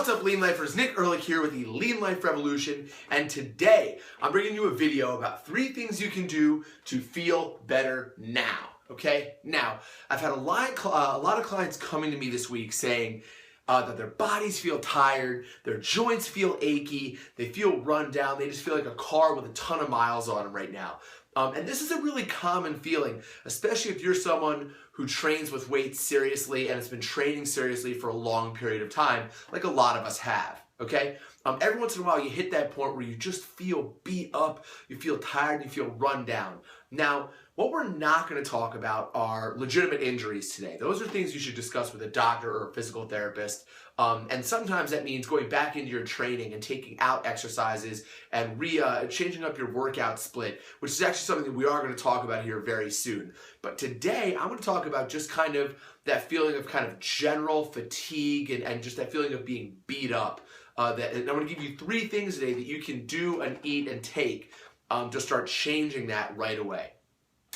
What's up, Lean Lifers? Nick Ehrlich here with the Lean Life Revolution, and today I'm bringing you a video about 3 things you can do to feel better now. Okay? Now, I've had a lot of clients coming to me this week saying that their bodies feel tired, their joints feel achy, they feel run down, they just feel like a car with a ton of miles on them right now. And this is a really common feeling, especially if you're someone who trains with weights seriously and has been training seriously for a long period of time, like a lot of us have, okay? Every once in a while you hit that point where you just feel beat up, you feel tired, you feel run down. Now, what we're not going to talk about are legitimate injuries today. Those are things you should discuss with a doctor or a physical therapist. And sometimes that means going back into your training and taking out exercises and changing up your workout split, which is actually something that we are going to talk about here very soon. But today, I'm going to talk about just kind of that feeling of kind of general fatigue and just that feeling of being beat up. And I'm going to give you 3 things today that you can do and eat and take to start changing that right away.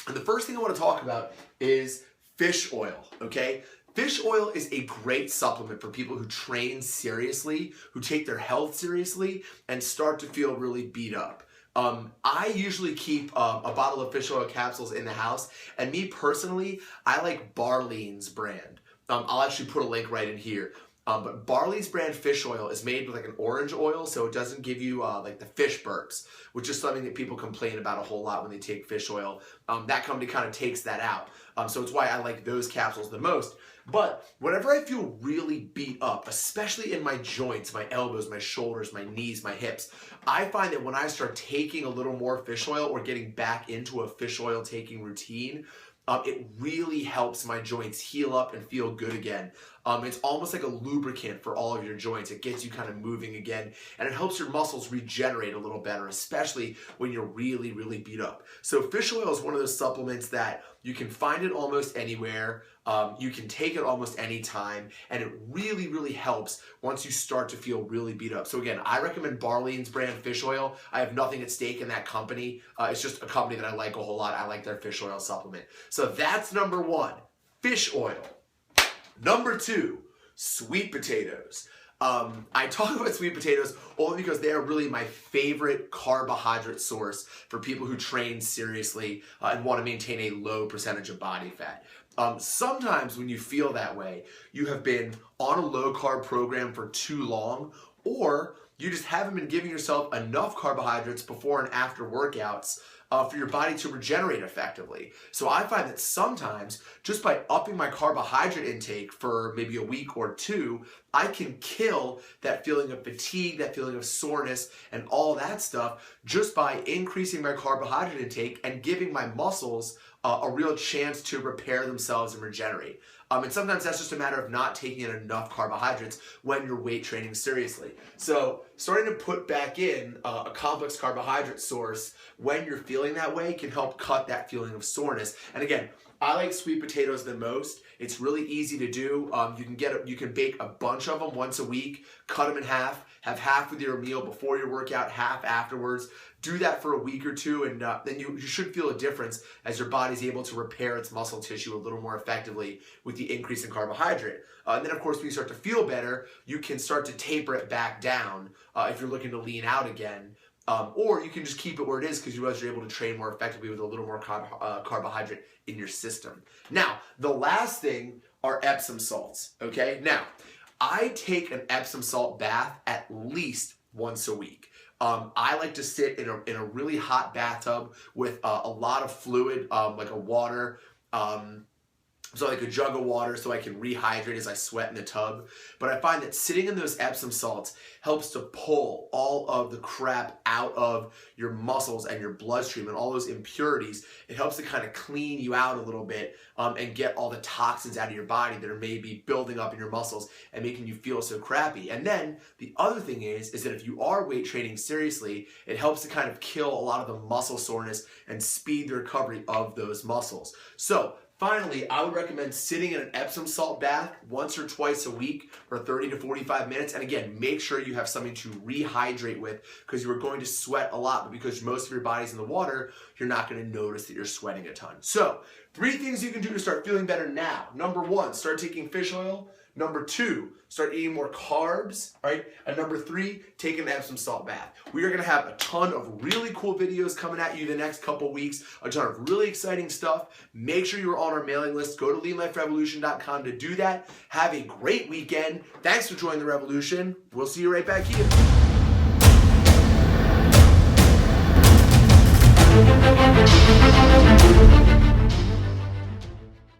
And the first thing I want to talk about is fish oil, okay? Fish oil is a great supplement for people who train seriously, who take their health seriously, and start to feel really beat up. I usually keep a bottle of fish oil capsules in the house, and me personally, I like Barlean's brand. I'll actually put a link right in here. But Barley's brand fish oil is made with like an orange oil, so it doesn't give you like the fish burps, which is something that people complain about a whole lot when they take fish oil. That company kind of takes that out. So it's why I like those capsules the most. But whenever I feel really beat up, especially in my joints, my elbows, my shoulders, my knees, my hips, I find that when I start taking a little more fish oil or getting back into a fish oil taking routine, it really helps my joints heal up and feel good again. It's almost like a lubricant for all of your joints. It gets you kind of moving again, and it helps your muscles regenerate a little better, especially when you're really, really beat up. So fish oil is one of those supplements that you can find it almost anywhere. You can take it almost any time, and it really, really helps once you start to feel really beat up. So again, I recommend Barlean's brand fish oil. I have nothing at stake in that company. It's just a company that I like a whole lot. I like their fish oil supplement. So that's number 1, fish oil. Number 2, sweet potatoes. I talk about sweet potatoes only because they are really my favorite carbohydrate source for people who train seriously and want to maintain a low percentage of body fat. Sometimes when you feel that way, you have been on a low carb program for too long, or you just haven't been giving yourself enough carbohydrates before and after workouts for your body to regenerate effectively. So I find that sometimes just by upping my carbohydrate intake for maybe a week or 2, I can kill that feeling of fatigue, that feeling of soreness, and all that stuff just by increasing my carbohydrate intake and giving my muscles a real chance to repair themselves and regenerate. And sometimes that's just a matter of not taking in enough carbohydrates when you're weight training seriously. So starting to put back in a complex carbohydrate source when you're feeling that way can help cut that feeling of soreness. And again, I like sweet potatoes the most. It's really easy to do. You can bake a bunch of them once a week, cut them in half, have half with your meal before your workout, half afterwards. Do that for a week or 2, and then you should feel a difference as your body's able to repair its muscle tissue a little more effectively with the increase in carbohydrate. And then, of course, when you start to feel better, you can start to taper it back down if you're looking to lean out again. Or you can just keep it where it is because you realize you're able to train more effectively with a little more carbohydrate in your system. Now, the last thing are Epsom salts, okay? Now, I take an Epsom salt bath at least once a week. I like to sit in a really hot bathtub with a lot of fluid, like a water, so like a jug of water so I can rehydrate as I sweat in the tub. But I find that sitting in those Epsom salts helps to pull all of the crap out of your muscles and your bloodstream and all those impurities. It helps to kind of clean you out a little bit and get all the toxins out of your body that are maybe building up in your muscles and making you feel so crappy. And then the other thing is that if you are weight training seriously, it helps to kind of kill a lot of the muscle soreness and speed the recovery of those muscles. So finally, I would recommend sitting in an Epsom salt bath once or twice a week for 30 to 45 minutes. And again, make sure you have something to rehydrate with because you are going to sweat a lot, but because most of your body's in the water, you're not going to notice that you're sweating a ton. So 3 things you can do to start feeling better now. Number 1, start taking fish oil. Number 2, start eating more carbs, right? And number 3, take an Epsom salt bath. We are gonna have a ton of really cool videos coming at you the next couple weeks, a ton of really exciting stuff. Make sure you're on our mailing list. Go to leanliferevolution.com to do that. Have a great weekend. Thanks for joining the revolution. We'll see you right back here.